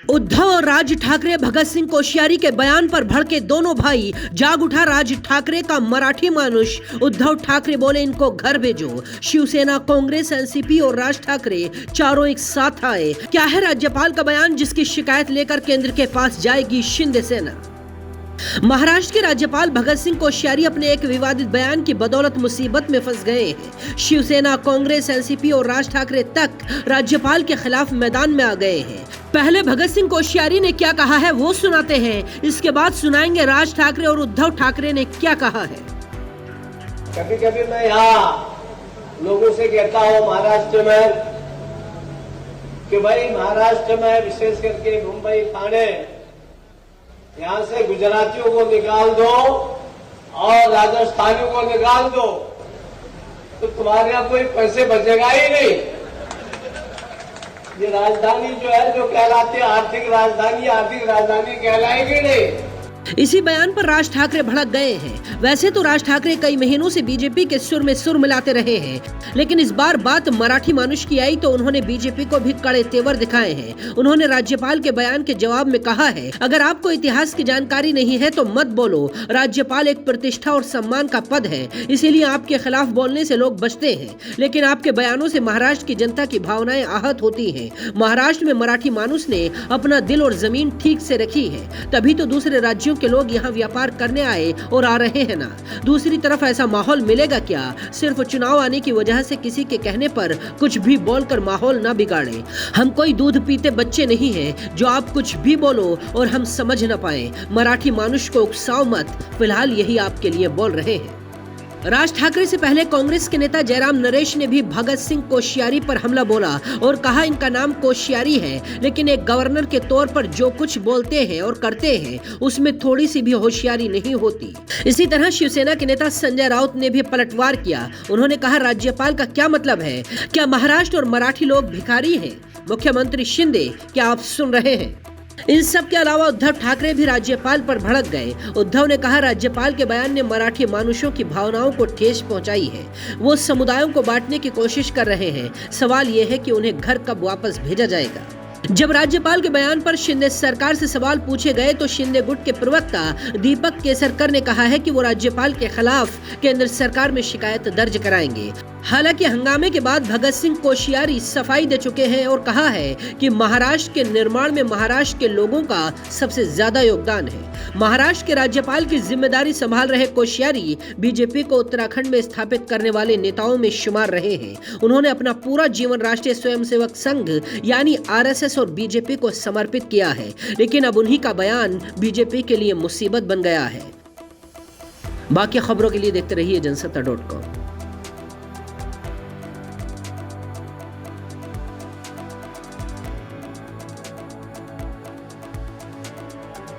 उद्धव और राज ठाकरे भगत सिंह कोश्यारी के बयान पर भड़के दोनों भाई। जाग उठा राज ठाकरे का मराठी मानुष। उद्धव ठाकरे बोले इनको घर भेजो। शिवसेना, कांग्रेस, एनसीपी और राज ठाकरे चारों एक साथ आए। क्या है राज्यपाल का बयान जिसकी शिकायत लेकर केंद्र के पास जाएगी शिंदे सेना। महाराष्ट्र के राज्यपाल भगत सिंह कोश्यारी अपने एक विवादित बयान की बदौलत मुसीबत में फंस गए हैं। शिवसेना, कांग्रेस, एनसीपी और राज ठाकरे तक राज्यपाल के खिलाफ मैदान में आ गए हैं। पहले भगत सिंह कोश्यारी ने क्या कहा है वो सुनाते हैं, इसके बाद सुनाएंगे राज ठाकरे और उद्धव ठाकरे ने क्या कहा है। कभी कभी मैं यहाँ लोगों से कहता हूँ महाराष्ट्र में कि भाई महाराष्ट्र में विशेष करके मुंबई, ठाणे, यहाँ से गुजरातियों को निकाल दो और राजस्थानियों को निकाल दो तो तुम्हारे यहाँ कोई पैसे बचेगा ही नहीं। ये राजधानी जो है, जो कहलाती है आर्थिक राजधानी कहलाएगी नहीं। इसी बयान पर राज ठाकरे भड़क गए हैं। वैसे तो राज ठाकरे कई महीनों से बीजेपी के सुर में सुर मिलाते रहे हैं, लेकिन इस बार बात मराठी मानुष की आई तो उन्होंने बीजेपी को भी कड़े तेवर दिखाए हैं। उन्होंने राज्यपाल के बयान के जवाब में कहा है, अगर आपको इतिहास की जानकारी नहीं है तो मत बोलो। राज्यपाल एक प्रतिष्ठा और सम्मान का पद है, इसीलिए आपके खिलाफ बोलने से लोग बचते हैं, लेकिन आपके बयानों से महाराष्ट्र की जनता की भावनाएं आहत होती हैं। महाराष्ट्र में मराठी मानुष ने अपना दिल और जमीन ठीक से रखी है, तभी तो दूसरे राज्यों के लोग यहाँ व्यापार करने आए और आ रहे हैं ना। दूसरी तरफ ऐसा माहौल मिलेगा क्या? सिर्फ चुनाव आने की वजह से किसी के कहने पर कुछ भी बोलकर माहौल ना बिगाड़े। हम कोई दूध पीते बच्चे नहीं हैं जो आप कुछ भी बोलो और हम समझ न पाए। मराठी मानुष को उकसाओ मत, फिलहाल यही आपके लिए बोल रहे हैं। राज ठाकरे से पहले कांग्रेस के नेता जयराम नरेश ने भी भगत सिंह कोश्यारी पर हमला बोला और कहा इनका नाम कोश्यारी है, लेकिन एक गवर्नर के तौर पर जो कुछ बोलते हैं और करते हैं उसमें थोड़ी सी भी होशियारी नहीं होती। इसी तरह शिवसेना के नेता संजय राउत ने भी पलटवार किया। उन्होंने कहा राज्यपाल का क्या मतलब है? क्या महाराष्ट्र और मराठी लोग भिखारी हैं? मुख्यमंत्री शिंदे, क्या आप सुन रहे हैं? इन सब के अलावा उद्धव ठाकरे भी राज्यपाल पर भड़क गए। उद्धव ने कहा राज्यपाल के बयान ने मराठी मानुषों की भावनाओं को ठेस पहुंचाई है। वो समुदायों को बांटने की कोशिश कर रहे हैं। सवाल ये है कि उन्हें घर कब वापस भेजा जाएगा। जब राज्यपाल के बयान पर शिंदे सरकार से सवाल पूछे गए तो शिंदे गुट के प्रवक्ता दीपक केसरकर ने कहा है कि वो राज्यपाल के खिलाफ केंद्र सरकार में शिकायत दर्ज कराएंगे। हालांकि हंगामे के बाद भगत सिंह कोश्यारी सफाई दे चुके हैं और कहा है कि महाराष्ट्र के निर्माण में महाराष्ट्र के लोगों का सबसे ज्यादा योगदान है। महाराष्ट्र के राज्यपाल की जिम्मेदारी संभाल रहे कोश्यारी बीजेपी को उत्तराखंड में स्थापित करने वाले नेताओं में शुमार रहे हैं। उन्होंने अपना पूरा जीवन राष्ट्रीय स्वयंसेवक संघ यानी आरएसएस और बीजेपी को समर्पित किया है, लेकिन अब उन्हीं का बयान बीजेपी के लिए मुसीबत बन गया है। बाकी खबरों के लिए देखते रहिए जनसत्ता.com।